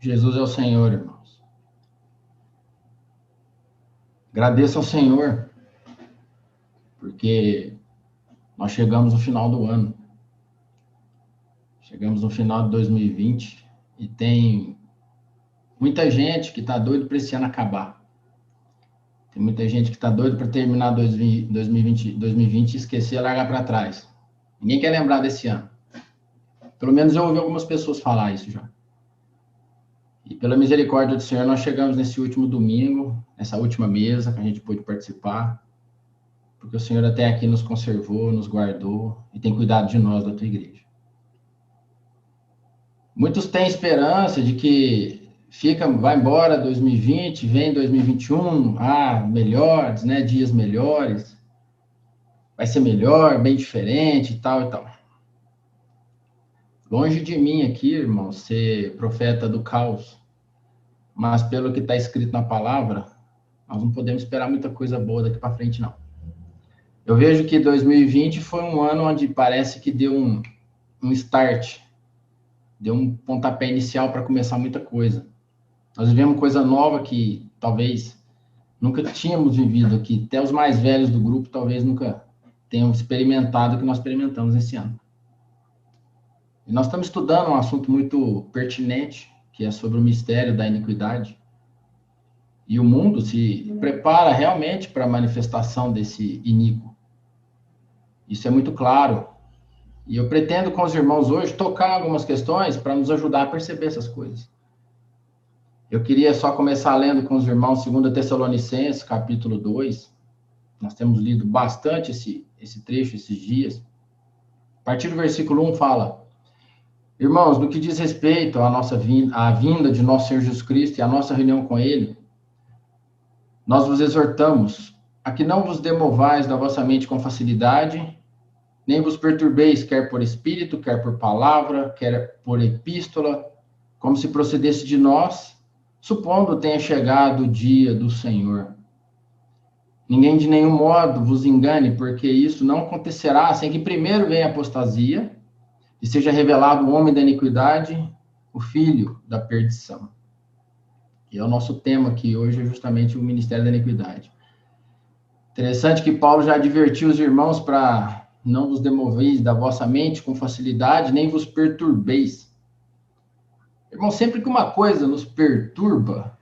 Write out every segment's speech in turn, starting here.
Jesus é o Senhor, irmãos. Agradeço ao Senhor, porque nós chegamos no final do ano. Chegamos no final de 2020 e tem muita gente que está doido para esse ano acabar. Tem muita gente que está doido para terminar 2020 e esquecer e largar para trás. Ninguém quer lembrar desse ano. Pelo menos eu ouvi algumas pessoas falar isso já. E pela misericórdia do Senhor, nós chegamos nesse último domingo, nessa última mesa que a gente pôde participar, porque o Senhor até aqui nos conservou, nos guardou e tem cuidado de nós, da tua igreja. Muitos têm esperança de que vai embora 2020, vem 2021, melhores, né, dias melhores, vai ser melhor, bem diferente e tal e tal. Longe de mim aqui, irmão, ser profeta do caos, mas pelo que está escrito na palavra, nós não podemos esperar muita coisa boa daqui para frente, não. Eu vejo que 2020 foi um ano onde parece que deu um start, deu um pontapé inicial para começar muita coisa. Nós vivemos coisa nova que talvez nunca tínhamos vivido aqui, até os mais velhos do grupo talvez nunca tenham experimentado o que nós experimentamos esse ano. E nós estamos estudando um assunto muito pertinente, que é sobre o mistério da iniquidade. E o mundo se prepara realmente para a manifestação desse iníquo. Isso é muito claro. E eu pretendo com os irmãos hoje tocar algumas questões para nos ajudar a perceber essas coisas. Eu queria só começar lendo com os irmãos 2 Tessalonicenses, capítulo 2. Nós temos lido bastante esse trecho esses dias. A partir do versículo 1 fala: Irmãos, no que diz respeito à vinda de nosso Senhor Jesus Cristo e à nossa reunião com Ele, nós vos exortamos a que não vos demovais da vossa mente com facilidade, nem vos perturbeis, quer por espírito, quer por palavra, quer por epístola, como se procedesse de nós, supondo tenha chegado o dia do Senhor. Ninguém de nenhum modo vos engane, porque isso não acontecerá sem que primeiro venha a apostasia, e seja revelado o homem da iniquidade, o filho da perdição. E é o nosso tema aqui hoje, é justamente o ministério da iniquidade. Interessante que Paulo já advertiu os irmãos para não vos demoveis da vossa mente com facilidade, nem vos perturbeis. Irmão, sempre que uma coisa nos perturba,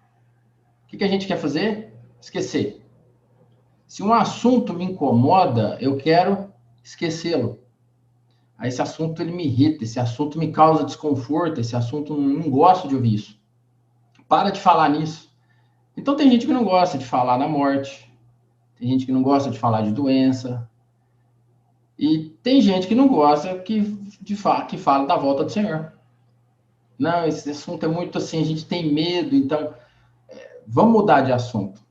o que a gente quer fazer? Esquecer. Se um assunto me incomoda, eu quero esquecê-lo. Aí esse assunto ele me irrita, esse assunto me causa desconforto, esse assunto não gosto de ouvir isso. Para de falar nisso. Então tem gente que não gosta de falar na morte, tem gente que não gosta de falar de doença, e tem gente que não gosta que fala da volta do Senhor. Não, esse assunto é muito assim, a gente tem medo, então vamos mudar de assunto.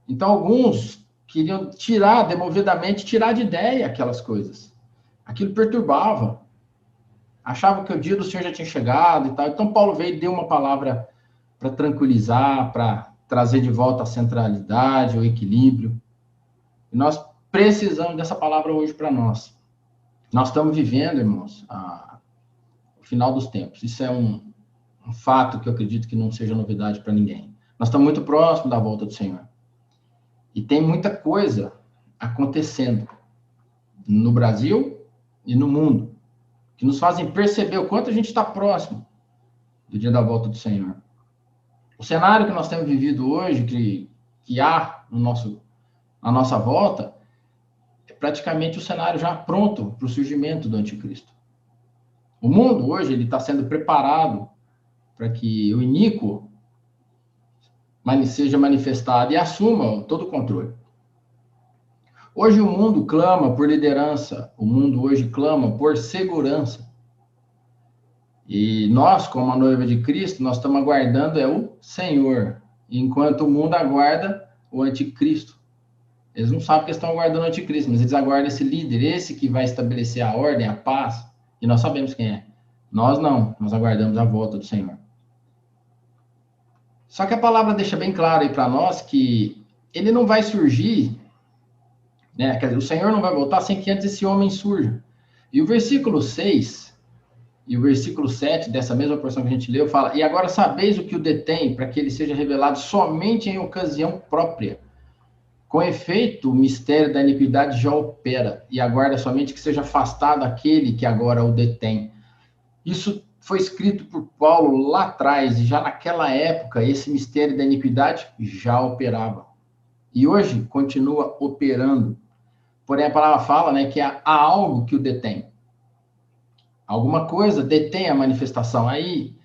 Então alguns queriam demovidamente tirar de ideia aquelas coisas. Aquilo perturbava. Achava que o dia do Senhor já tinha chegado e tal. Então, Paulo veio e deu uma palavra para tranquilizar, para trazer de volta a centralidade, o equilíbrio. E nós precisamos dessa palavra hoje para nós. Nós estamos vivendo, irmãos, o final dos tempos. Isso é um fato que eu acredito que não seja novidade para ninguém. Nós estamos muito próximos da volta do Senhor. E tem muita coisa acontecendo no Brasil e no mundo, que nos fazem perceber o quanto a gente está próximo do dia da volta do Senhor. O cenário que nós temos vivido hoje, que há na nossa volta, é praticamente o cenário já pronto para o surgimento do anticristo. O mundo hoje ele está sendo preparado para que o iníquo seja manifestado e assuma todo o controle. Hoje o mundo clama por liderança, o mundo hoje clama por segurança. E nós, como a noiva de Cristo, nós estamos aguardando o Senhor, enquanto o mundo aguarda o anticristo. Eles não sabem que estão aguardando o anticristo, mas eles aguardam esse líder, esse que vai estabelecer a ordem, a paz, e nós sabemos quem é. Nós não, nós aguardamos a volta do Senhor. Só que a palavra deixa bem claro aí para nós que ele não vai surgir, né? Quer dizer, o Senhor não vai voltar sem que antes esse homem surja. E o versículo 6 E o versículo 7 dessa mesma porção que a gente leu fala: e agora sabeis o que o detém, para que ele seja revelado somente em ocasião própria. Com efeito, o mistério da iniquidade já opera, e aguarda somente que seja afastado aquele que agora o detém. Isso foi escrito por Paulo lá atrás, e já naquela época, esse mistério da iniquidade já operava. E hoje continua operando. Porém, a palavra fala, né, que há algo que o detém. Alguma coisa detém a manifestação. Aí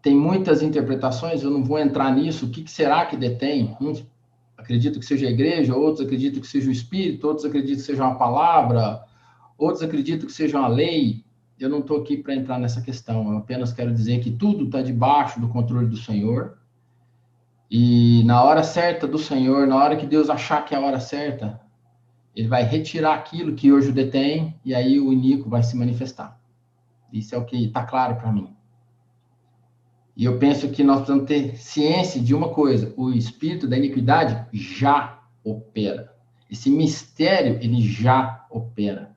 tem muitas interpretações, eu não vou entrar nisso. O que será que detém? Uns acreditam que seja a igreja, outros acreditam que seja o Espírito, outros acreditam que seja uma palavra, outros acreditam que seja uma lei. Eu não estou aqui para entrar nessa questão, eu apenas quero dizer que tudo está debaixo do controle do Senhor, e na hora certa do Senhor, na hora que Deus achar que é a hora certa, ele vai retirar aquilo que hoje o detém, e aí o iníquo vai se manifestar. Isso é o que está claro para mim. E eu penso que nós precisamos ter ciência de uma coisa: o espírito da iniquidade já opera. Esse mistério, ele já opera.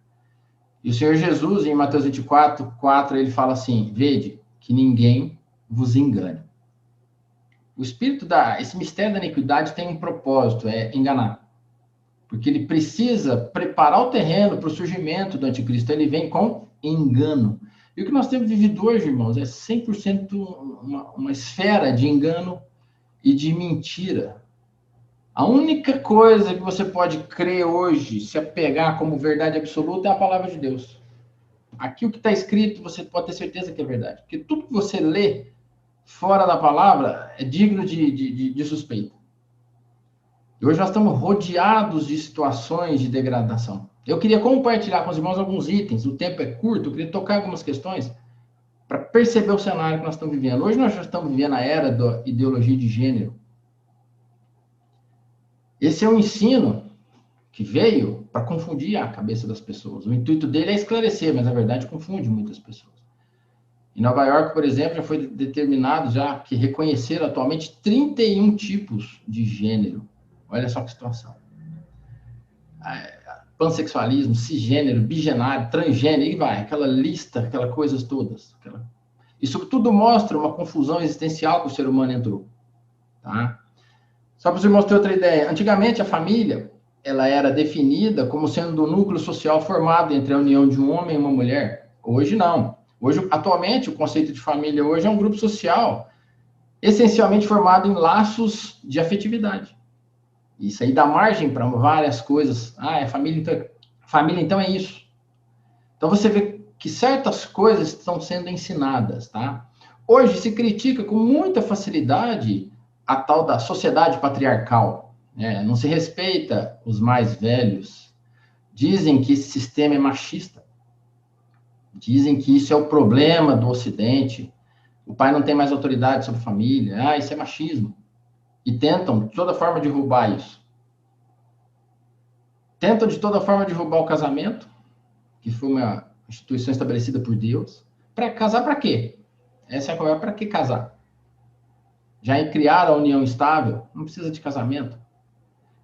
E o Senhor Jesus, em Mateus 24, 4, ele fala assim: vede, que ninguém vos engane. Esse mistério da iniquidade tem um propósito, é enganar. Porque ele precisa preparar o terreno para o surgimento do anticristo. Ele vem com engano. E o que nós temos vivido hoje, irmãos, é 100% uma esfera de engano e de mentira. A única coisa que você pode crer hoje, se apegar como verdade absoluta, é a palavra de Deus. Aqui o que está escrito, você pode ter certeza que é verdade. Porque tudo que você lê fora da palavra é digno de suspeita. E hoje nós estamos rodeados de situações de degradação. Eu queria compartilhar com os irmãos alguns itens, o tempo é curto, eu queria tocar algumas questões para perceber o cenário que nós estamos vivendo. Hoje nós já estamos vivendo a era da ideologia de gênero. Esse é um ensino que veio para confundir a cabeça das pessoas. O intuito dele é esclarecer, mas na verdade confunde muitas pessoas. Em Nova York, por exemplo, já foi determinado já que reconheceram atualmente 31 tipos de gênero. Olha só que situação. Pansexualismo, cisgênero, bigênero, transgênero, e vai, aquela lista, aquelas coisas todas. Isso tudo mostra uma confusão existencial que o ser humano entrou. Tá? Só para você mostrar outra ideia. Antigamente, a família ela era definida como sendo um núcleo social formado entre a união de um homem e uma mulher. Hoje, não. Hoje, atualmente, o conceito de família hoje é um grupo social essencialmente formado em laços de afetividade. Isso aí dá margem para várias coisas. Família então é isso. Então você vê que certas coisas estão sendo ensinadas, tá? Hoje se critica com muita facilidade a tal da sociedade patriarcal, né? Não se respeita os mais velhos. Dizem que esse sistema é machista. Dizem que isso é o problema do Ocidente. O pai não tem mais autoridade sobre a família. Isso é machismo. E tentam, de toda forma, derrubar isso. Tentam, de toda forma, derrubar o casamento, que foi uma instituição estabelecida por Deus. Para casar, para quê? Essa é a conversa. Para que casar? Já em criar a união estável, não precisa de casamento.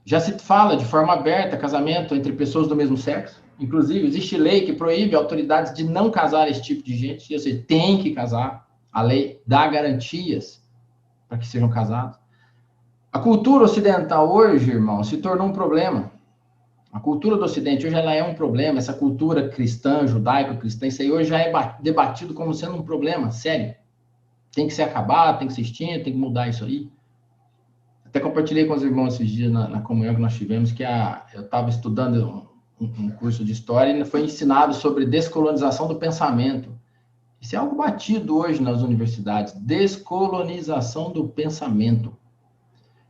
Já se fala de forma aberta casamento entre pessoas do mesmo sexo. Inclusive, existe lei que proíbe autoridades de não casar esse tipo de gente. Ou seja, tem que casar. A lei dá garantias para que sejam casados. A cultura ocidental hoje, irmão, se tornou um problema. A cultura do Ocidente hoje ela é um problema. Essa cultura cristã, judaico-cristã, isso aí hoje já é debatido como sendo um problema sério. Tem que ser acabado, tem que ser extinto, tem que mudar isso aí. Até compartilhei com os irmãos esses dias na comunhão que nós tivemos, que eu estava estudando um curso de história e foi ensinado sobre descolonização do pensamento. Isso é algo batido hoje nas universidades, descolonização do pensamento.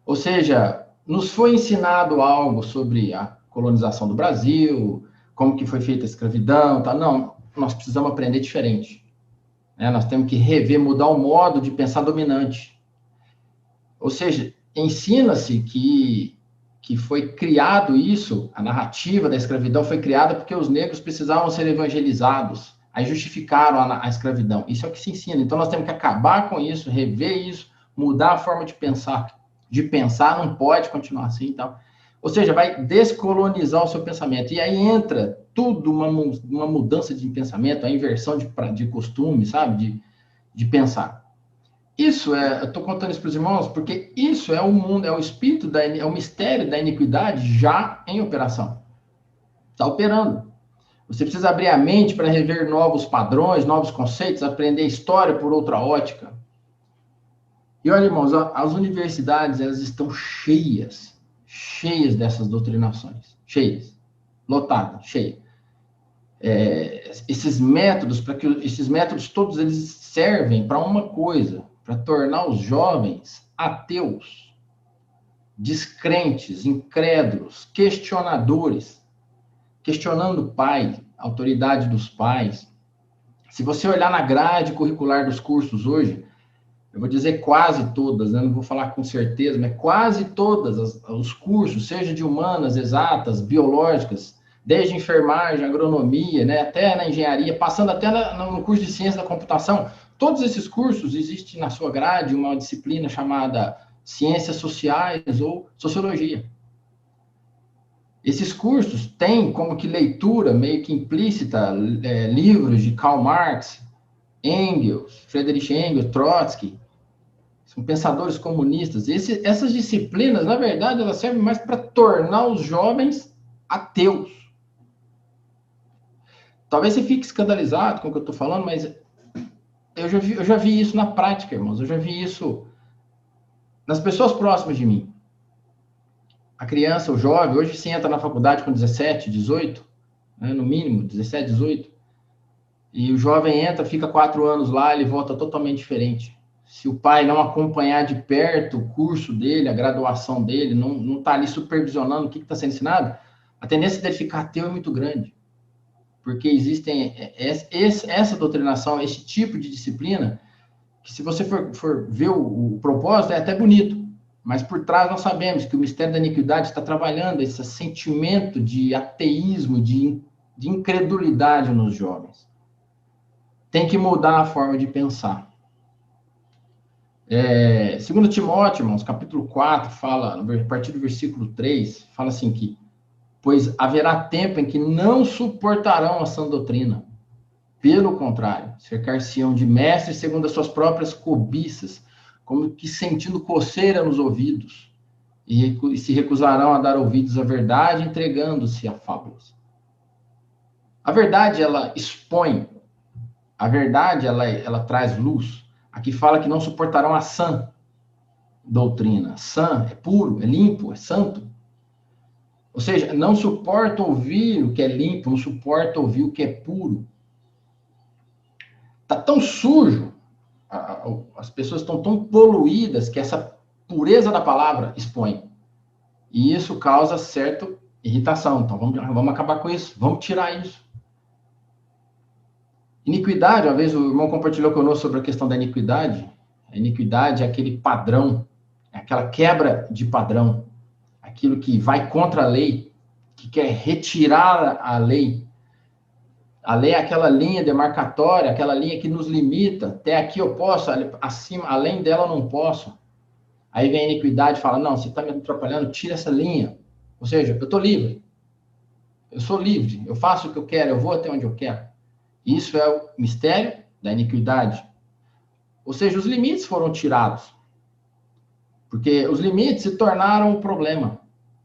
Ou seja, nos foi ensinado algo sobre a colonização do Brasil, como que foi feita a escravidão, tá? Não, nós precisamos aprender diferente. Né? Nós temos que rever, mudar o modo de pensar dominante. Ou seja, ensina-se que foi criado isso, a narrativa da escravidão foi criada porque os negros precisavam ser evangelizados, aí justificaram a escravidão. Isso é o que se ensina. Então, nós temos que acabar com isso, rever isso, mudar a forma de pensar. De pensar não pode continuar assim. Então, Ou seja, vai descolonizar o seu pensamento. E aí entra tudo uma mudança de pensamento, a inversão de costume, sabe? De pensar. Isso eu estou contando isso para os irmãos, porque isso é o mundo, é o espírito, é o mistério da iniquidade já em operação. Está operando. Você precisa abrir a mente para rever novos padrões, novos conceitos, aprender história por outra ótica. E olha, irmãos, as universidades, elas estão cheias dessas doutrinações. Cheias. Lotadas, cheias. Esses métodos todos eles servem para uma coisa, para tornar os jovens ateus, descrentes, incrédulos, questionadores, questionando o pai, a autoridade dos pais. Se você olhar na grade curricular dos cursos hoje, eu vou dizer quase todas, né? Não vou falar com certeza, mas quase todas os cursos, seja de humanas, exatas, biológicas, desde enfermagem, agronomia, né? Até na engenharia, passando até no curso de ciência da computação, todos esses cursos existem na sua grade uma disciplina chamada ciências sociais ou sociologia. Esses cursos têm como que leitura meio que implícita livros de Karl Marx, Engels, Friedrich Engels, Trotsky, são pensadores comunistas. Essas disciplinas, na verdade, elas servem mais para tornar os jovens ateus. Talvez você fique escandalizado com o que eu estou falando, mas eu já vi isso na prática, irmãos. Eu já vi isso nas pessoas próximas de mim. A criança, o jovem, hoje você entra na faculdade com 17, 18, né, no mínimo, 17, 18, e o jovem entra, fica 4 anos lá, ele volta totalmente diferente. Se o pai não acompanhar de perto o curso dele, a graduação dele, não está ali supervisionando o que está sendo ensinado, a tendência dele ficar ateu é muito grande. Porque existem essa doutrinação, esse tipo de disciplina, que se você for ver o propósito, é até bonito. Mas por trás nós sabemos que o mistério da iniquidade está trabalhando esse sentimento de ateísmo, de incredulidade nos jovens. Tem que mudar a forma de pensar. Segundo Timóteo, irmãos, capítulo 4, fala, a partir do versículo 3, fala assim que, pois haverá tempo em que não suportarão a sã doutrina. Pelo contrário, cercar-se-ão de mestres segundo as suas próprias cobiças, como que sentindo coceira nos ouvidos, e se recusarão a dar ouvidos à verdade, entregando-se a fábulas. A verdade, ela expõe, a verdade, ela traz luz. Aqui fala que não suportarão a sã doutrina. Sã é puro, é limpo, é santo. Ou seja, não suporta ouvir o que é limpo, não suporta ouvir o que é puro. Está tão sujo, as pessoas estão tão poluídas que essa pureza da palavra expõe. E isso causa certa irritação. Então, vamos acabar com isso, vamos tirar isso. Iniquidade, uma vez o irmão compartilhou conosco sobre a questão da iniquidade. A iniquidade é aquele padrão, é aquela quebra de padrão, aquilo que vai contra a lei, que quer retirar a lei. A lei é aquela linha demarcatória, aquela linha que nos limita. Até aqui eu posso, acima, além dela eu não posso. Aí vem a iniquidade e fala, não, você está me atrapalhando, tira essa linha. Ou seja, eu estou livre. Eu sou livre, eu faço o que eu quero, eu vou até onde eu quero. Isso é o mistério da iniquidade. Ou seja, os limites foram tirados. Porque os limites se tornaram um problema.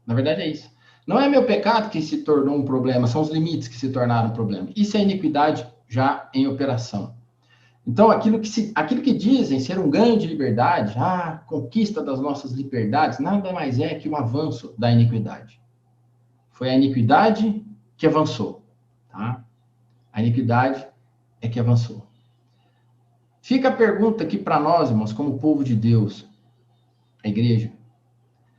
Na verdade é isso. Não é meu pecado que se tornou um problema, são os limites que se tornaram um problema. Isso é iniquidade já em operação. Então, aquilo que dizem ser um ganho de liberdade, conquista das nossas liberdades, nada mais é que um avanço da iniquidade. Foi a iniquidade que avançou. Tá? A iniquidade é que avançou. Fica a pergunta aqui para nós, irmãos, como povo de Deus, a igreja.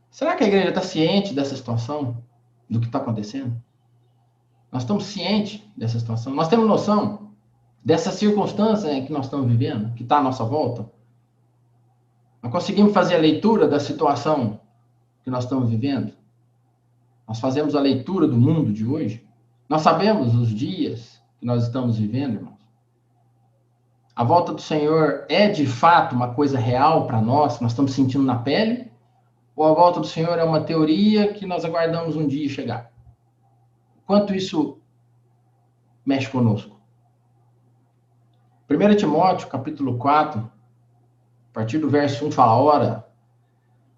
Será que a igreja está ciente dessa situação? Do que está acontecendo? Nós estamos cientes dessa situação? Nós temos noção dessa circunstância em que nós estamos vivendo, que está à nossa volta? Nós conseguimos fazer a leitura da situação que nós estamos vivendo? Nós fazemos a leitura do mundo de hoje? Nós sabemos os dias que nós estamos vivendo, irmãos? A volta do Senhor é, de fato, uma coisa real para nós? Nós estamos sentindo na pele? ou a volta do Senhor é uma teoria que nós aguardamos um dia chegar? Quanto isso mexe conosco? 1 Timóteo, capítulo 4, a partir do verso 1, fala: ora,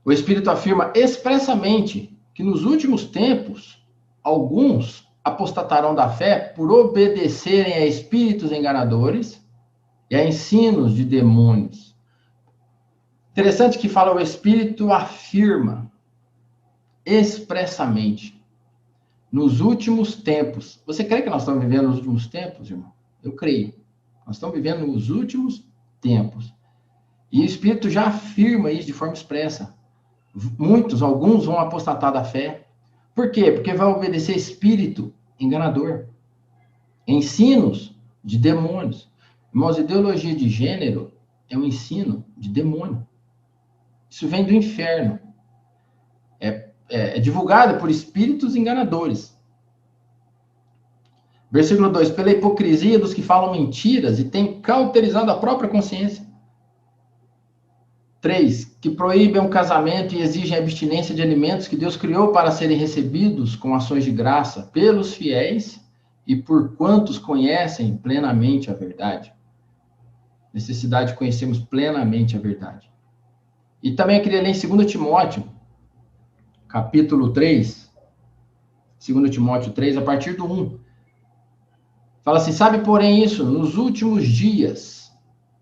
o Espírito afirma expressamente que nos últimos tempos, alguns apostatarão da fé por obedecerem a espíritos enganadores e a ensinos de demônios. Interessante que fala: o Espírito afirma expressamente nos últimos tempos. Você crê que nós estamos vivendo nos últimos tempos, irmão? Eu creio. Nós estamos vivendo nos últimos tempos. E o Espírito já afirma isso de forma expressa. Alguns vão apostatar da fé. Por quê? Porque vai obedecer espírito enganador. Ensinos de demônios. Irmãos, ideologia de gênero é um ensino de demônio. Isso vem do inferno. É divulgado por espíritos enganadores. Versículo 2: pela hipocrisia dos que falam mentiras e têm cauterizado a própria consciência. 3, que proíbem o casamento e exigem a abstinência de alimentos que Deus criou para serem recebidos com ações de graça pelos fiéis e por quantos conhecem plenamente a verdade. Necessidade de conhecermos plenamente a verdade. E também eu queria ler em 2 Timóteo, capítulo 3, 2 Timóteo 3, a partir do 1. Fala assim: sabe, porém, isso, nos últimos dias.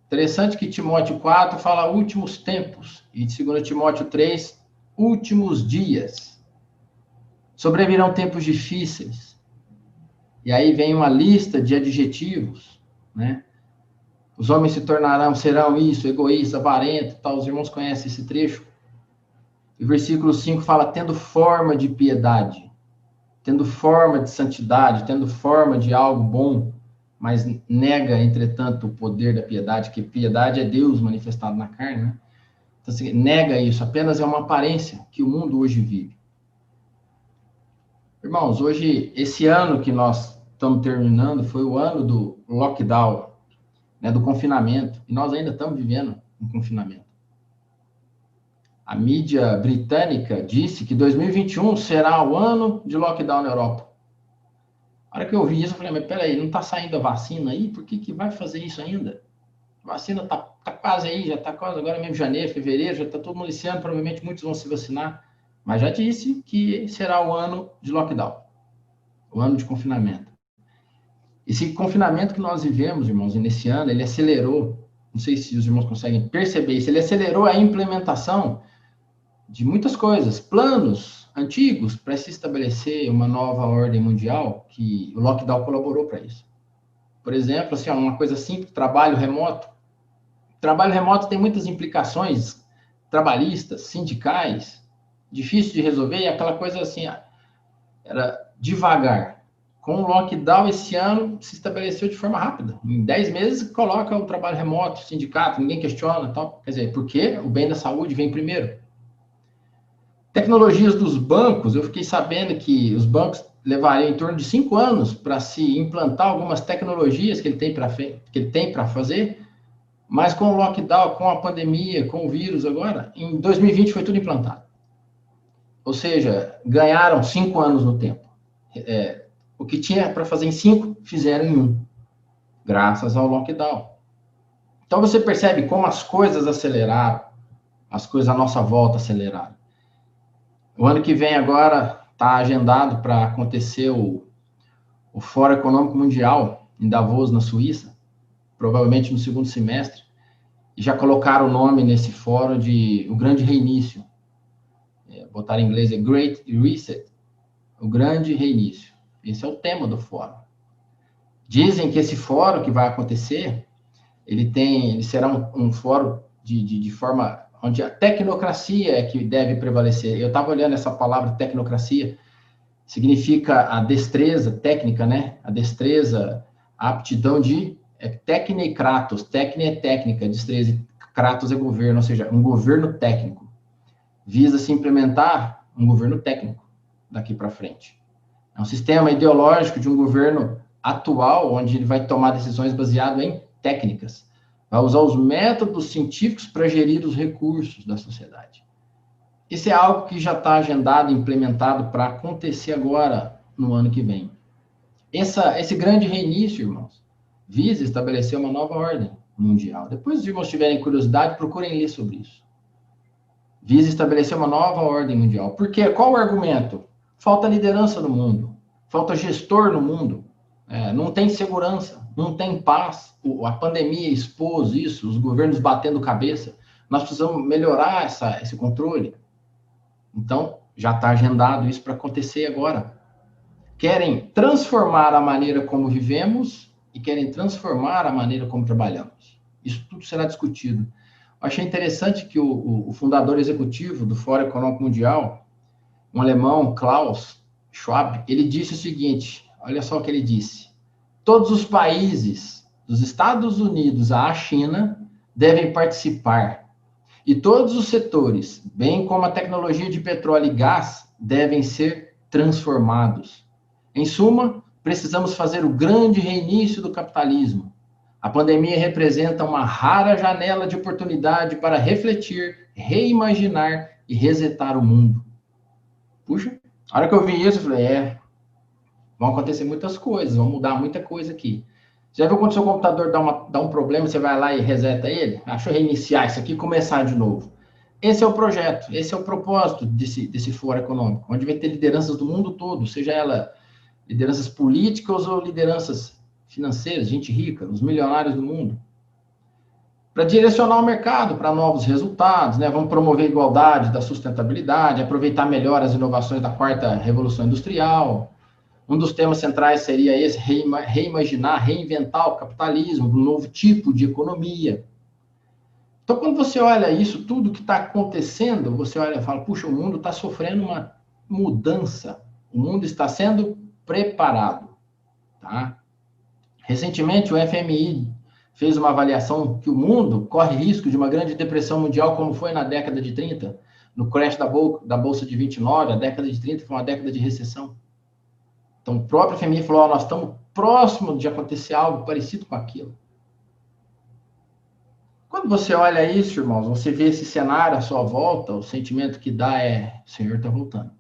Interessante que Timóteo 4 fala últimos tempos, e 2 Timóteo 3, últimos dias. Sobrevirão tempos difíceis. E aí vem uma lista de adjetivos, né? Os homens serão isso, egoístas, avarentos, tal. Os irmãos conhecem esse trecho. E o versículo 5 fala: tendo forma de piedade, tendo forma de santidade, tendo forma de algo bom, mas nega, entretanto, o poder da piedade, que piedade é Deus manifestado na carne, né? Então, assim, nega isso, apenas é uma aparência que o mundo hoje vive. Irmãos, hoje, esse ano que nós estamos terminando, foi o ano do lockdown, né, do confinamento, e nós ainda estamos vivendo um confinamento. A mídia britânica disse que 2021 será o ano de lockdown na Europa. A hora que eu vi isso, eu falei: mas peraí, não está saindo a vacina aí? Por que vai fazer isso ainda? A vacina está quase aí, já está quase agora mesmo, janeiro, fevereiro, já está todo mundo esse ano, provavelmente muitos vão se vacinar. Mas já disse que será o ano de lockdown, o ano de confinamento. Esse confinamento que nós vivemos, irmãos, e nesse ano, ele acelerou, não sei se os irmãos conseguem perceber isso, ele acelerou a implementação de muitas coisas, planos antigos para se estabelecer uma nova ordem mundial, que o lockdown colaborou para isso. Por exemplo, assim, uma coisa simples, trabalho remoto. Trabalho remoto tem muitas implicações trabalhistas, sindicais, difícil de resolver, e aquela coisa assim, era devagar. Com o lockdown esse ano, se estabeleceu de forma rápida. Em 10 meses, coloca o trabalho remoto, sindicato, ninguém questiona, tal. Quer dizer, porque o bem da saúde vem primeiro. Tecnologias dos bancos, eu fiquei sabendo que os bancos levariam em torno de 5 anos para se implantar algumas tecnologias que ele tem para fazer, mas com o lockdown, com a pandemia, com o vírus agora, em 2020 foi tudo implantado. Ou seja, ganharam 5 anos no tempo. O que tinha para fazer em 5, fizeram em 1, graças ao lockdown. Então você percebe como as coisas aceleraram, as coisas à nossa volta aceleraram. O ano que vem agora está agendado para acontecer o Fórum Econômico Mundial em Davos, na Suíça, provavelmente no segundo semestre, e já colocaram o nome nesse fórum de o Grande Reinício. Botaram em inglês Great Reset, o Grande Reinício. Esse é o tema do fórum. Dizem que esse fórum que vai acontecer, ele será um fórum de forma onde a tecnocracia é que deve prevalecer. Eu estava olhando essa palavra tecnocracia, significa a destreza técnica, né? A destreza, a aptidão de técnica e kratos. Técnica é técnica, destreza e kratos é governo, ou seja, um governo técnico. Visa-se implementar um governo técnico daqui para frente. É um sistema ideológico de um governo atual, onde ele vai tomar decisões baseado em técnicas. Vai usar os métodos científicos para gerir os recursos da sociedade. Isso é algo que já está agendado, implementado para acontecer agora, no ano que vem. Esse grande reinício, irmãos, visa estabelecer uma nova ordem mundial. Depois, se os irmãos tiverem curiosidade, procurem ler sobre isso. Visa estabelecer uma nova ordem mundial. Por quê? Qual o argumento? Falta liderança no mundo, falta gestor no mundo, não tem segurança, não tem paz. A pandemia expôs isso, os governos batendo cabeça. Nós precisamos melhorar esse controle. Então, já está agendado isso para acontecer agora. Querem transformar a maneira como vivemos e querem transformar a maneira como trabalhamos. Isso tudo será discutido. Achei interessante que o fundador executivo do Fórum Econômico Mundial, um alemão, Klaus Schwab, ele disse o seguinte, olha só o que ele disse: todos os países, dos Estados Unidos à China, devem participar, e todos os setores, bem como a tecnologia de petróleo e gás, devem ser transformados. Em suma, precisamos fazer o grande reinício do capitalismo. A pandemia representa uma rara janela de oportunidade para refletir, reimaginar e resetar o mundo. Puxa, a hora que eu vi isso, eu falei, vão acontecer muitas coisas, vão mudar muita coisa aqui. Já viu quando o seu computador dá um problema, você vai lá e reseta ele? Deixa eu reiniciar isso aqui e começar de novo. Esse é o projeto, esse é o propósito desse fórum econômico, onde vai ter lideranças do mundo todo, seja ela lideranças políticas ou lideranças financeiras, gente rica, os milionários do mundo, para direcionar o mercado para novos resultados, né? Vamos promover a igualdade da sustentabilidade, aproveitar melhor as inovações da quarta revolução industrial. Um dos temas centrais seria esse, reimaginar, reinventar o capitalismo, um novo tipo de economia. Então, quando você olha isso, tudo que está acontecendo, você olha e fala, puxa, o mundo está sofrendo uma mudança, o mundo está sendo preparado, tá? Recentemente, o FMI fez uma avaliação que o mundo corre risco de uma grande depressão mundial, como foi na década de 30, no crash da Bolsa de 29, a década de 30 foi uma década de recessão. Então, o próprio FMI falou, nós estamos próximos de acontecer algo parecido com aquilo. Quando você olha isso, irmãos, você vê esse cenário à sua volta, o sentimento que dá é, o Senhor está voltando.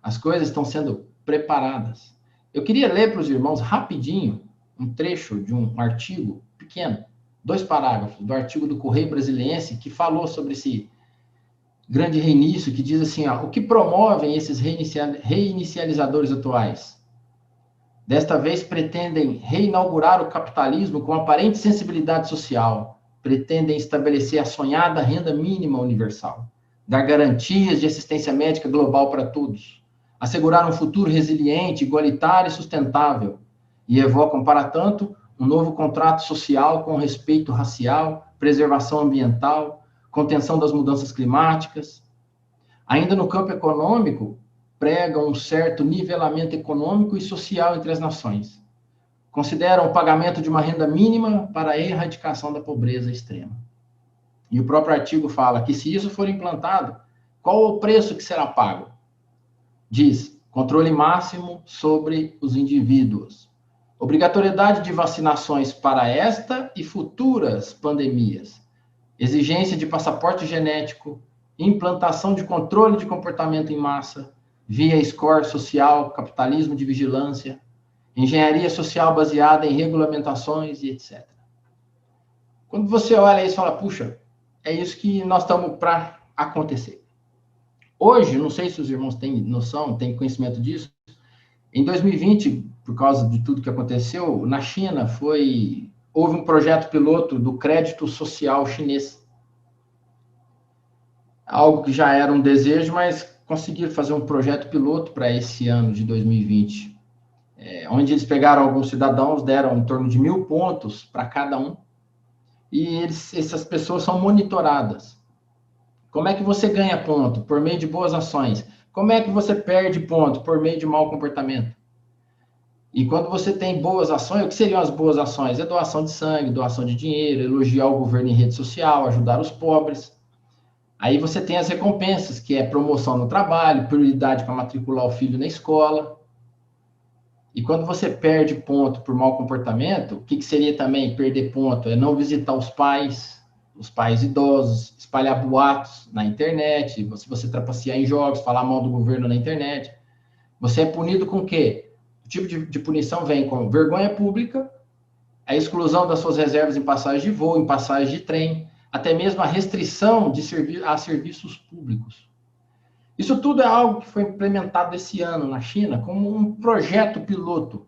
As coisas estão sendo preparadas. Eu queria ler para os irmãos rapidinho um trecho de um artigo pequeno, 2 parágrafos, do artigo do Correio Brasiliense, que falou sobre esse grande reinício, que diz assim, o que promovem esses reinicializadores atuais? Desta vez pretendem reinaugurar o capitalismo com aparente sensibilidade social, pretendem estabelecer a sonhada renda mínima universal, dar garantias de assistência médica global para todos, assegurar um futuro resiliente, igualitário e sustentável, e evocam, para tanto, um novo contrato social com respeito racial, preservação ambiental, contenção das mudanças climáticas. Ainda no campo econômico, pregam um certo nivelamento econômico e social entre as nações. Consideram o pagamento de uma renda mínima para a erradicação da pobreza extrema. E o próprio artigo fala que, se isso for implantado, qual o preço que será pago? Diz, controle máximo sobre os indivíduos. Obrigatoriedade de vacinações para esta e futuras pandemias. Exigência de passaporte genético. Implantação de controle de comportamento em massa. Via score social, capitalismo de vigilância. Engenharia social baseada em regulamentações e etc. Quando você olha isso e fala, puxa, é isso que nós estamos para acontecer. Hoje, não sei se os irmãos têm noção, têm conhecimento disso, em 2020, por causa de tudo que aconteceu, na China houve um projeto piloto do crédito social chinês. Algo que já era um desejo, mas conseguiram fazer um projeto piloto para esse ano de 2020, onde eles pegaram alguns cidadãos, deram em torno de 1.000 pontos para cada um, e essas pessoas são monitoradas. Como é que você ganha ponto? Por meio de boas ações. Como é que você perde ponto? Por meio de mau comportamento. E quando você tem boas ações, o que seriam as boas ações? É doação de sangue, doação de dinheiro, elogiar o governo em rede social, ajudar os pobres. Aí você tem as recompensas, que é promoção no trabalho, prioridade para matricular o filho na escola. E quando você perde ponto por mau comportamento, o que seria também perder ponto? É não visitar os pais, os pais idosos, espalhar boatos na internet, se você trapacear em jogos, falar mal do governo na internet. Você é punido com o quê? O tipo de punição vem com vergonha pública, a exclusão das suas reservas em passagem de voo, em passagem de trem, até mesmo a restrição a serviços públicos. Isso tudo é algo que foi implementado esse ano na China como um projeto piloto.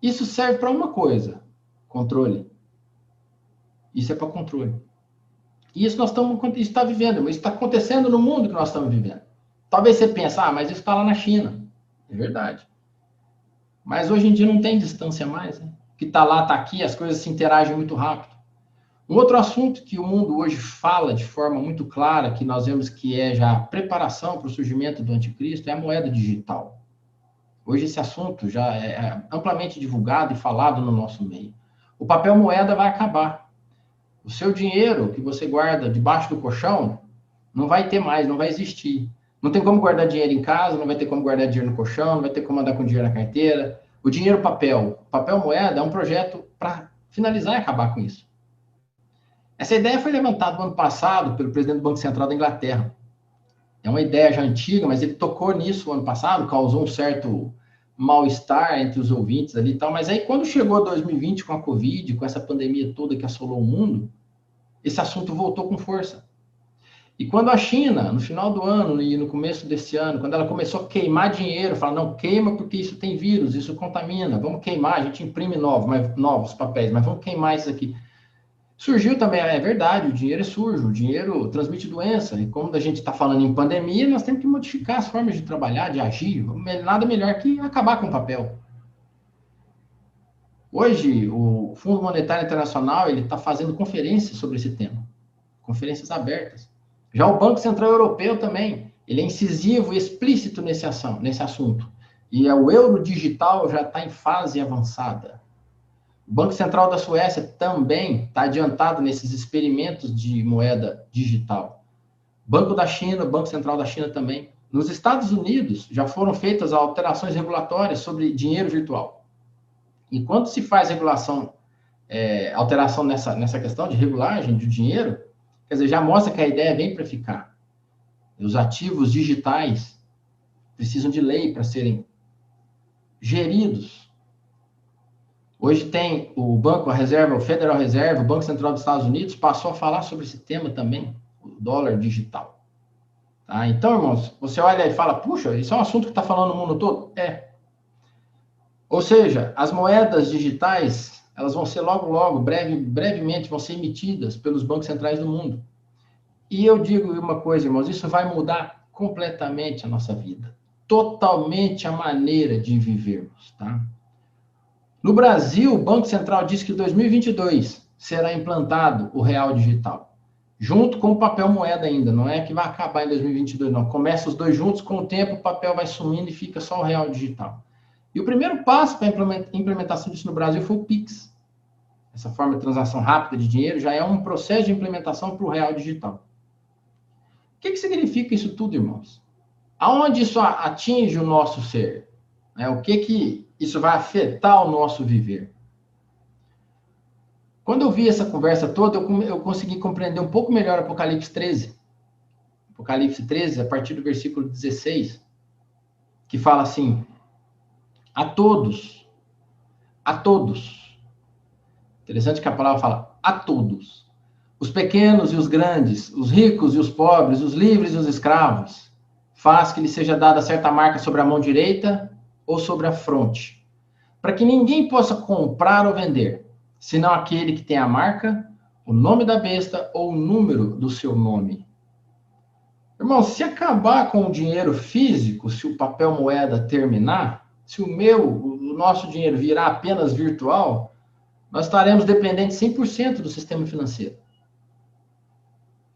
Isso serve para uma coisa: controle. Isso é para controle. E isso está vivendo, isso está acontecendo no mundo que nós estamos vivendo. Talvez você pense, mas isso está lá na China. É verdade. Mas hoje em dia não tem distância mais, né? O que está lá, está aqui, as coisas se interagem muito rápido. Um outro assunto que o mundo hoje fala de forma muito clara, que nós vemos que é já a preparação para o surgimento do anticristo, é a moeda digital. Hoje esse assunto já é amplamente divulgado e falado no nosso meio. O papel moeda vai acabar. O seu dinheiro que você guarda debaixo do colchão não vai ter mais, não vai existir. Não tem como guardar dinheiro em casa, não vai ter como guardar dinheiro no colchão, não vai ter como andar com dinheiro na carteira. O dinheiro papel moeda é um projeto para finalizar e acabar com isso. Essa ideia foi levantada no ano passado pelo presidente do Banco Central da Inglaterra. É uma ideia já antiga, mas ele tocou nisso no ano passado, causou um certo mal-estar entre os ouvintes ali e tal. Mas aí, quando chegou 2020 com a Covid, com essa pandemia toda que assolou o mundo, esse assunto voltou com força. E quando a China, no final do ano e no começo desse ano, quando ela começou a queimar dinheiro, falar, não, queima porque isso tem vírus, isso contamina, vamos queimar, a gente imprime novos papéis, mas vamos queimar isso aqui. Surgiu também, é verdade, o dinheiro é sujo, o dinheiro transmite doença, e como a gente está falando em pandemia, nós temos que modificar as formas de trabalhar, de agir, nada melhor que acabar com o papel. Hoje, o Fundo Monetário Internacional ele está fazendo conferências sobre esse tema, conferências abertas. Já o Banco Central Europeu também, ele é incisivo e explícito nesse assunto. E o euro digital já está em fase avançada. O Banco Central da Suécia também está adiantado nesses experimentos de moeda digital. Banco da China, Banco Central da China também. Nos Estados Unidos já foram feitas alterações regulatórias sobre dinheiro virtual. E quando se faz alteração nessa questão de regulagem do dinheiro, quer dizer, já mostra que a ideia vem para ficar. Os ativos digitais precisam de lei para serem geridos. Hoje tem o Banco Reserva, o Federal Reserve, o Banco Central dos Estados Unidos passou a falar sobre esse tema também, o dólar digital. Tá? Então, irmãos, você olha e fala, puxa, isso é um assunto que está falando no mundo todo? É. Ou seja, as moedas digitais, elas vão ser logo, brevemente, vão ser emitidas pelos bancos centrais do mundo. E eu digo uma coisa, irmãos, isso vai mudar completamente a nossa vida. Totalmente a maneira de vivermos, tá? No Brasil, o Banco Central diz que em 2022 será implantado o real digital, junto com o papel moeda ainda, não é que vai acabar em 2022, não. Começa os dois juntos, com o tempo o papel vai sumindo e fica só o real digital. E o primeiro passo para a implementação disso no Brasil foi o Pix. Essa forma de transação rápida de dinheiro já é um processo de implementação para o real digital. O que significa isso tudo, irmãos? Aonde isso atinge o nosso ser? O que isso vai afetar o nosso viver? Quando eu vi essa conversa toda, eu consegui compreender um pouco melhor Apocalipse 13. Apocalipse 13, a partir do versículo 16, que fala assim, a todos, interessante que a palavra fala, a todos, os pequenos e os grandes, os ricos e os pobres, os livres e os escravos, faz que lhe seja dada certa marca sobre a mão direita ou sobre a fronte, para que ninguém possa comprar ou vender, senão aquele que tem a marca, o nome da besta ou o número do seu nome. Irmão, se acabar com o dinheiro físico, se o papel moeda terminar, se o nosso dinheiro virar apenas virtual, nós estaremos dependentes 100% do sistema financeiro.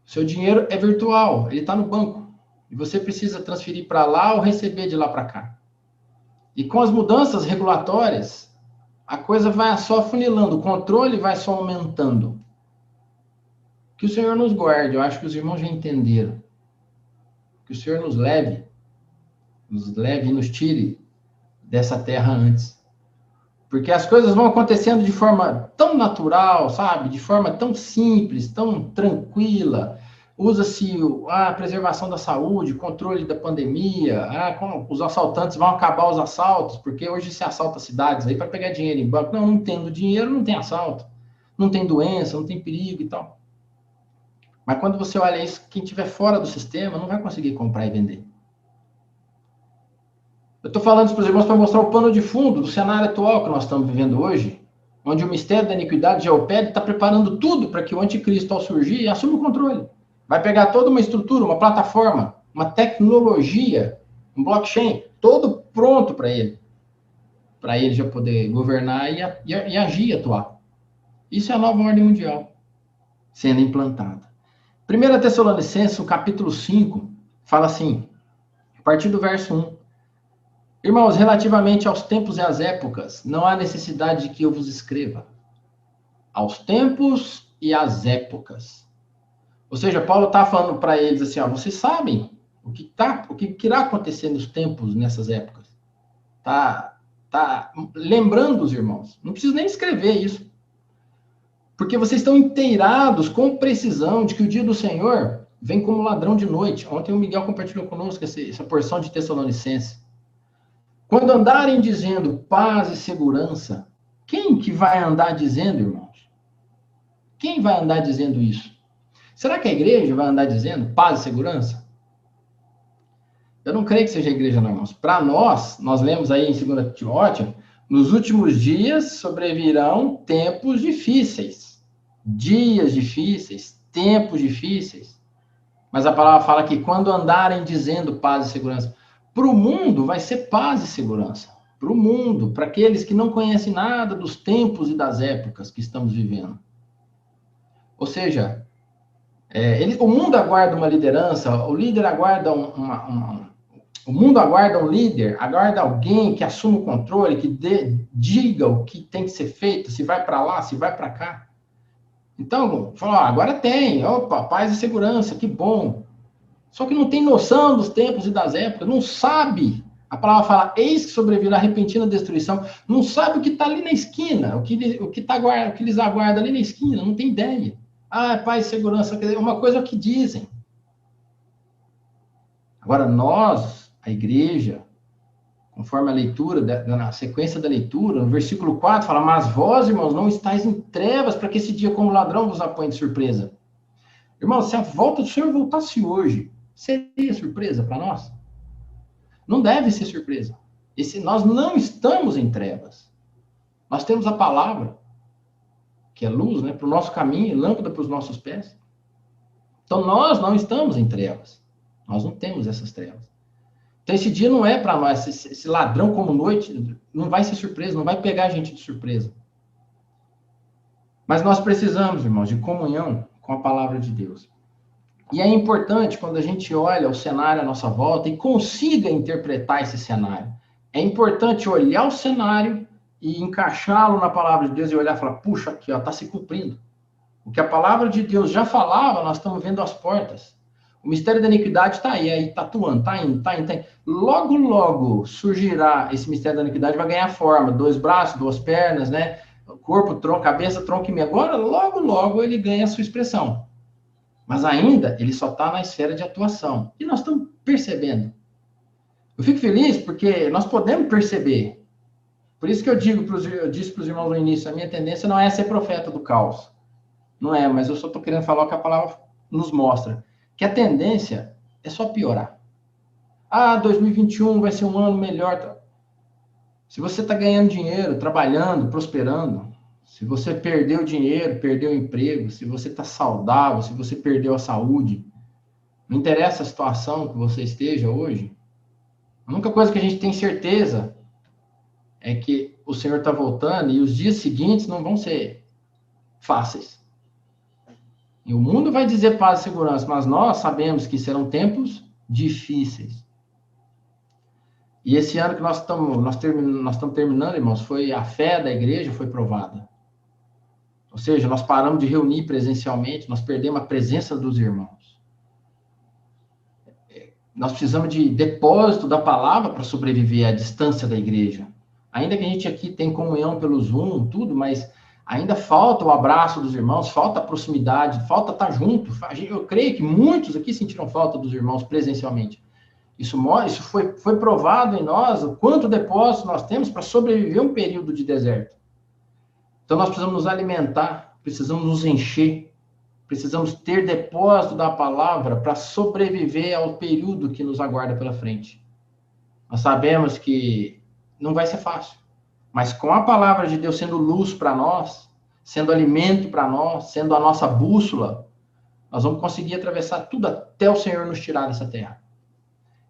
Seu dinheiro é virtual, ele está no banco. E você precisa transferir para lá ou receber de lá para cá. E com as mudanças regulatórias, a coisa vai só afunilando, o controle vai só aumentando. Que o Senhor nos guarde, eu acho que os irmãos já entenderam. Que o Senhor nos leve e nos tire dessa terra antes. Porque as coisas vão acontecendo de forma tão natural, sabe? De forma tão simples, tão tranquila. Usa-se a preservação da saúde, controle da pandemia, os assaltantes vão acabar os assaltos, porque hoje se assalta cidades aí para pegar dinheiro em banco. Não tendo dinheiro, não tem assalto. Não tem doença, não tem perigo e tal. Mas quando você olha isso, quem estiver fora do sistema não vai conseguir comprar e vender. Eu estou falando isso para os irmãos para mostrar o pano de fundo do cenário atual que nós estamos vivendo hoje, onde o mistério da iniquidade já opera e está preparando tudo para que o anticristo, ao surgir, assuma o controle. Vai pegar toda uma estrutura, uma plataforma, uma tecnologia, um blockchain, todo pronto para ele já poder governar e agir e atuar. Isso é a nova ordem mundial sendo implantada. 1 Tessalonicenses, o capítulo 5, fala assim, a partir do verso 1. Irmãos, relativamente aos tempos e às épocas, não há necessidade de que eu vos escreva. Aos tempos e às épocas. Ou seja, Paulo está falando para eles assim, ó, vocês sabem o que irá acontecer nos tempos, nessas épocas. Tá lembrando os irmãos. Não preciso nem escrever isso. Porque vocês estão inteirados com precisão de que o dia do Senhor vem como ladrão de noite. Ontem o Miguel compartilhou conosco essa porção de Tessalonicenses. Quando andarem dizendo paz e segurança, quem que vai andar dizendo, irmãos? Quem vai andar dizendo isso? Será que a igreja vai andar dizendo paz e segurança? Eu não creio que seja a igreja, não, irmãos. Para nós lemos aí em 2 Timóteo, nos últimos dias sobrevirão tempos difíceis, dias difíceis, tempos difíceis. Mas a palavra fala que quando andarem dizendo paz e segurança, para o mundo vai ser paz e segurança. Para o mundo, para aqueles que não conhecem nada dos tempos e das épocas que estamos vivendo. Ou seja, o mundo aguarda uma liderança, o líder aguarda o mundo aguarda um líder, aguarda alguém que assuma o controle, que diga o que tem que ser feito, se vai para lá, se vai para cá. Então, falou, agora tem, opa, paz e segurança, que bom. Só que não tem noção dos tempos e das épocas, não sabe. A palavra fala, eis que sobrevirá repentina destruição. Não sabe o que está ali na esquina, o que eles aguardam ali na esquina, não tem ideia. Paz e segurança, uma coisa é o que dizem. Agora, nós, a igreja, conforme a leitura, na sequência da leitura, no versículo 4, fala, mas vós, irmãos, não estáis em trevas para que esse dia como ladrão vos apanhe de surpresa. Irmãos, se a volta do Senhor voltasse hoje, seria surpresa para nós? Não deve ser surpresa. Nós não estamos em trevas. Nós temos a palavra, que é luz, né, para o nosso caminho, lâmpada para os nossos pés. Então, nós não estamos em trevas. Nós não temos essas trevas. Então, esse dia não é para nós. Esse ladrão como noite não vai ser surpresa, não vai pegar a gente de surpresa. Mas nós precisamos, irmãos, de comunhão com a palavra de Deus. E é importante quando a gente olha o cenário à nossa volta e consiga interpretar esse cenário. É importante olhar o cenário e encaixá-lo na palavra de Deus e olhar e falar, puxa, aqui, está se cumprindo. O que a palavra de Deus já falava, nós estamos vendo as portas. O mistério da iniquidade está aí está atuando, está indo. Logo, logo surgirá esse mistério da iniquidade, vai ganhar forma, 2 braços, 2 pernas, né? Corpo, tronco, cabeça, tronco e meio. Agora, logo, logo, ele ganha a sua expressão. Mas ainda, ele só está na esfera de atuação. E nós estamos percebendo. Eu fico feliz porque nós podemos perceber. Por isso que eu disse para os irmãos no início, a minha tendência não é ser profeta do caos. Não é, mas eu só estou querendo falar o que a palavra nos mostra. Que a tendência é só piorar. 2021 vai ser um ano melhor. Se você está ganhando dinheiro, trabalhando, prosperando, se você perdeu dinheiro, perdeu o emprego, se você está saudável, se você perdeu a saúde, não interessa a situação que você esteja hoje, a única coisa que a gente tem certeza é que o Senhor está voltando e os dias seguintes não vão ser fáceis. E o mundo vai dizer paz e segurança, mas nós sabemos que serão tempos difíceis. E esse ano que nós estamos terminando, irmãos, foi a fé da igreja foi provada. Ou seja, nós paramos de reunir presencialmente, nós perdemos a presença dos irmãos. Nós precisamos de depósito da palavra para sobreviver à distância da igreja. Ainda que a gente aqui tem comunhão pelo Zoom, tudo, mas ainda falta o abraço dos irmãos, falta a proximidade, falta estar junto. Eu creio que muitos aqui sentiram falta dos irmãos presencialmente. Isso foi provado em nós, o quanto depósito nós temos para sobreviver um período de deserto. Então, nós precisamos nos alimentar, precisamos nos encher, precisamos ter depósito da palavra para sobreviver ao período que nos aguarda pela frente. Nós sabemos que não vai ser fácil, mas com a palavra de Deus sendo luz para nós, sendo alimento para nós, sendo a nossa bússola, nós vamos conseguir atravessar tudo até o Senhor nos tirar dessa terra.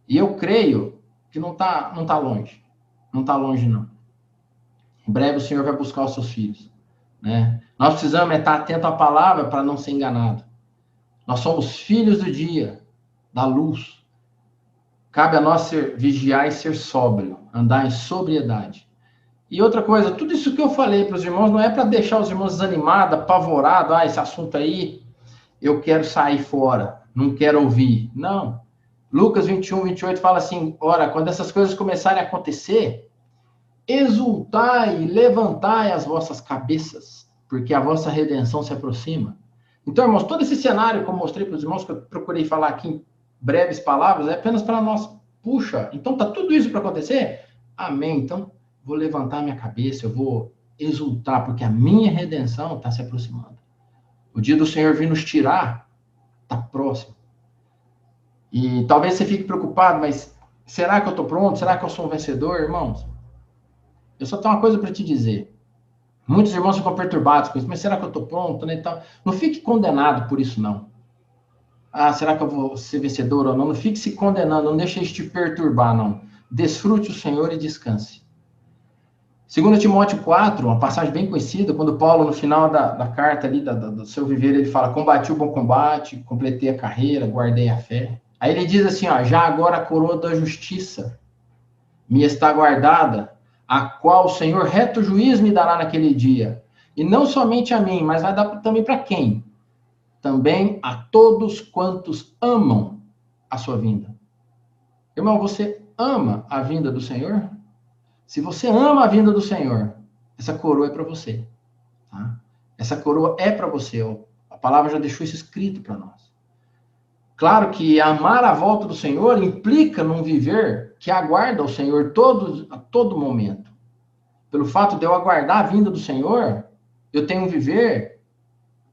E eu creio que não tá longe. Não está longe, não. Em breve o Senhor vai buscar os seus filhos, né? Nós precisamos estar atento à palavra para não ser enganado. Nós somos filhos do dia, da luz. Cabe a nós vigiar e ser sóbrio, andar em sobriedade. E outra coisa, tudo isso que eu falei para os irmãos não é para deixar os irmãos desanimados, apavorados. Esse assunto aí, eu quero sair fora, não quero ouvir. Não. Lucas 21, 28 fala assim, ora, quando essas coisas começarem a acontecer, exultai, levantai as vossas cabeças, porque a vossa redenção se aproxima. Então, irmãos, todo esse cenário que eu mostrei para os irmãos, que eu procurei falar aqui em breves palavras, é apenas para nós. Puxa, então tá tudo isso para acontecer? Amém. Então, vou levantar minha cabeça, eu vou exultar, porque a minha redenção está se aproximando. O dia do Senhor vir nos tirar está próximo. E talvez você fique preocupado, mas será que eu estou pronto? Será que eu sou um vencedor, irmãos? Eu só tenho uma coisa para te dizer. Muitos irmãos ficam perturbados com isso, mas será que eu estou pronto? Né? Então, não fique condenado por isso, não. Será que eu vou ser vencedor ou não? Não fique se condenando, não deixe isso te perturbar, não. Desfrute o Senhor e descanse. 2 Timóteo 4, uma passagem bem conhecida, quando Paulo, no final da carta ali, do seu viver, ele fala, combati o bom combate, completei a carreira, guardei a fé. Aí ele diz assim, já agora a coroa da justiça me está guardada, a qual o Senhor reto juiz me dará naquele dia. E não somente a mim, mas vai dar também para quem? Também a todos quantos amam a sua vinda. Irmão, você ama a vinda do Senhor? Se você ama a vinda do Senhor, essa coroa é para você. Tá? Essa coroa é para você. A palavra já deixou isso escrito para nós. Claro que amar a volta do Senhor implica num viver que aguarda o Senhor a todo momento. Pelo fato de eu aguardar a vinda do Senhor, eu tenho um viver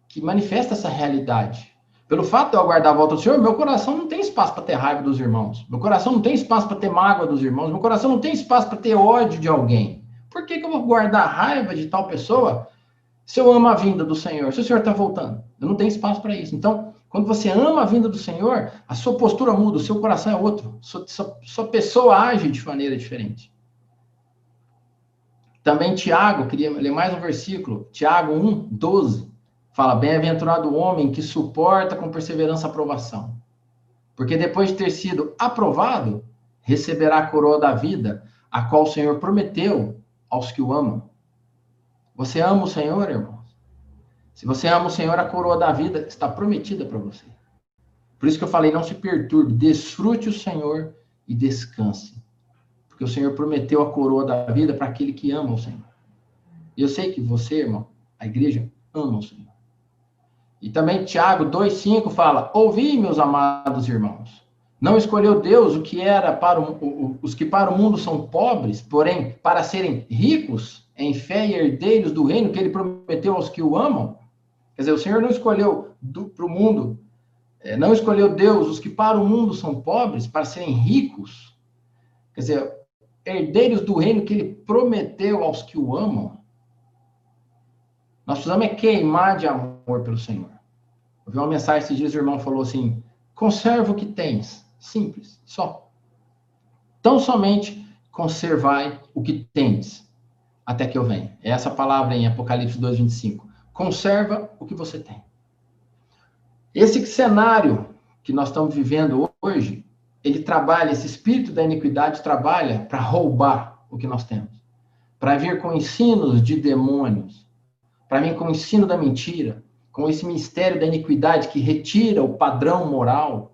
que manifesta essa realidade. Pelo fato de eu aguardar a volta do Senhor, meu coração não tem espaço para ter raiva dos irmãos. Meu coração não tem espaço para ter mágoa dos irmãos. Meu coração não tem espaço para ter ódio de alguém. Por que eu vou guardar raiva de tal pessoa se eu amo a vinda do Senhor? Se o Senhor está voltando, eu não tenho espaço para isso. Então, quando você ama a vinda do Senhor, a sua postura muda, o seu coração é outro. Sua pessoa age de maneira diferente. Também Tiago, queria ler mais um versículo, Tiago 1, 12, fala, bem-aventurado o homem que suporta com perseverança a provação, porque depois de ter sido aprovado, receberá a coroa da vida, a qual o Senhor prometeu aos que o amam. Você ama o Senhor, irmãos? Se você ama o Senhor, a coroa da vida está prometida para você. Por isso que eu falei, não se perturbe, desfrute o Senhor e descanse. Porque o Senhor prometeu a coroa da vida para aquele que ama o Senhor. E eu sei que você, irmão, a igreja, ama o Senhor. E também Tiago 2,5 fala, ouvi, meus amados irmãos, não escolheu Deus o que era para os que para o mundo são pobres, porém, para serem ricos em fé e herdeiros do reino que ele prometeu aos que o amam? Quer dizer, o Senhor não escolheu para o mundo, não escolheu Deus os que para o mundo são pobres, para serem ricos. Quer dizer, herdeiros do reino que ele prometeu aos que o amam. Nós precisamos queimar de amor pelo Senhor. Eu vi uma mensagem esses dias, o irmão falou assim, conserva o que tens. Simples, só. Tão somente conservai o que tens, até que eu venha. É essa palavra em Apocalipse 2,25. Conserva o que você tem. Esse cenário que nós estamos vivendo hoje, ele trabalha, esse espírito da iniquidade trabalha para roubar o que nós temos. Para vir com ensinos de demônios. Para vir com o ensino da mentira. Com esse mistério da iniquidade que retira o padrão moral.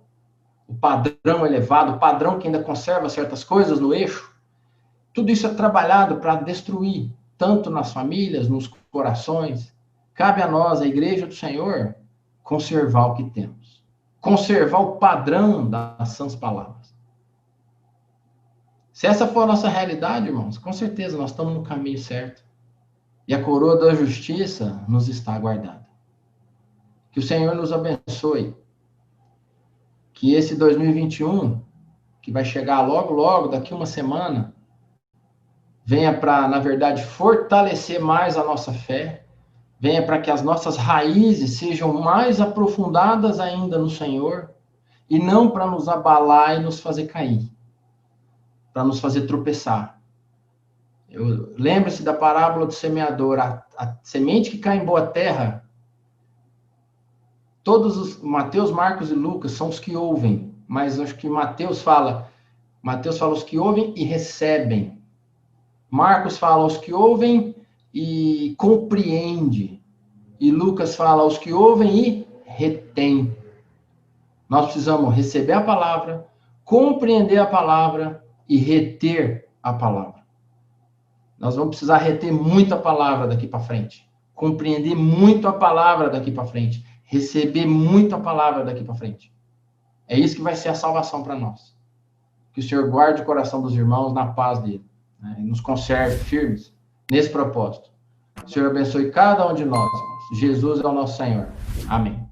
O padrão elevado, o padrão que ainda conserva certas coisas no eixo. Tudo isso é trabalhado para destruir, tanto nas famílias, nos corações. Cabe a nós, a Igreja do Senhor, conservar o que temos. Conservar o padrão das sãs palavras. Se essa for a nossa realidade, irmãos, com certeza nós estamos no caminho certo. E a coroa da justiça nos está aguardada. Que o Senhor nos abençoe. Que esse 2021, que vai chegar logo, logo, daqui uma semana, venha para, na verdade, fortalecer mais a nossa fé, venha para que as nossas raízes sejam mais aprofundadas ainda no Senhor, e não para nos abalar e nos fazer cair, para nos fazer tropeçar. Lembre-se da parábola do semeador, a semente que cai em boa terra, todos os Mateus, Marcos e Lucas são os que ouvem, mas acho que Mateus fala os que ouvem e recebem. Marcos fala os que ouvem e compreende. E Lucas fala os que ouvem e retém. Nós precisamos receber a palavra, compreender a palavra e reter a palavra. Nós vamos precisar reter muita palavra daqui para frente. Compreender muito a palavra daqui para frente. Receber muito a palavra daqui para frente. É isso que vai ser a salvação para nós. Que o Senhor guarde o coração dos irmãos na paz dele. Né? E nos conserve firmes nesse propósito. O Senhor abençoe cada um de nós. Jesus é o nosso Senhor. Amém.